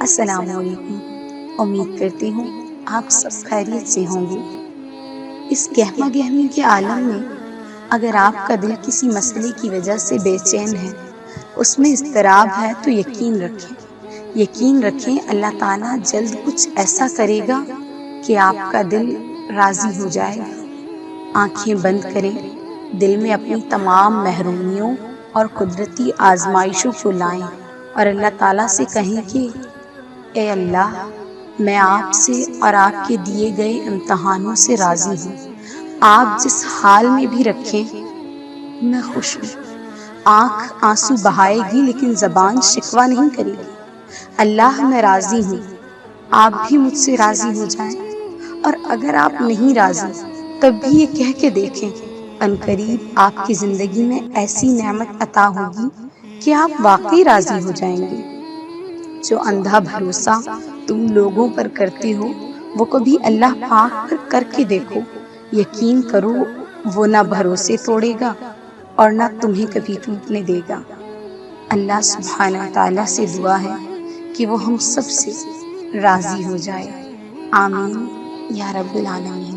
السلام علیکم۔ امید کرتی ہوں آپ سب خیریت سے ہوں گے۔ اس گہما گہمی کے عالم میں اگر آپ کا دل کسی مسئلے کی وجہ سے بے چین ہے، اس میں اضطراب ہے، تو یقین رکھیں اللہ تعالیٰ جلد کچھ ایسا کرے گا کہ آپ کا دل راضی ہو جائے گا۔ آنکھیں بند کریں، دل میں اپنی تمام محرومیوں اور قدرتی آزمائشوں کو لائیں اور اللہ تعالیٰ سے کہیں کہ اے اللہ، میں آپ سے اور آپ کے دیے گئے امتحانوں سے راضی ہوں۔ آپ جس حال میں بھی رکھیں میں خوش ہوں۔ آنکھ آنسو بہائے گی لیکن زبان شکوہ نہیں کرے گی۔ اللہ میں راضی ہوں، آپ بھی مجھ سے راضی ہو جائیں۔ اور اگر آپ نہیں راضی تب بھی یہ کہہ کے دیکھیں، عنقریب آپ کی زندگی میں ایسی نعمت عطا ہوگی کہ آپ واقعی راضی ہو جائیں گے۔ جو اندھا بھروسہ تم لوگوں پر کرتے ہو وہ کبھی اللہ پاک پر کر کے دیکھو، یقین کرو وہ نہ بھروسے توڑے گا اور نہ تمہیں کبھی ٹوٹنے دے گا۔ اللہ سبحانہ تعالیٰ سے دعا ہے کہ وہ ہم سب سے راضی ہو جائے۔ آمین یا رب العالمین۔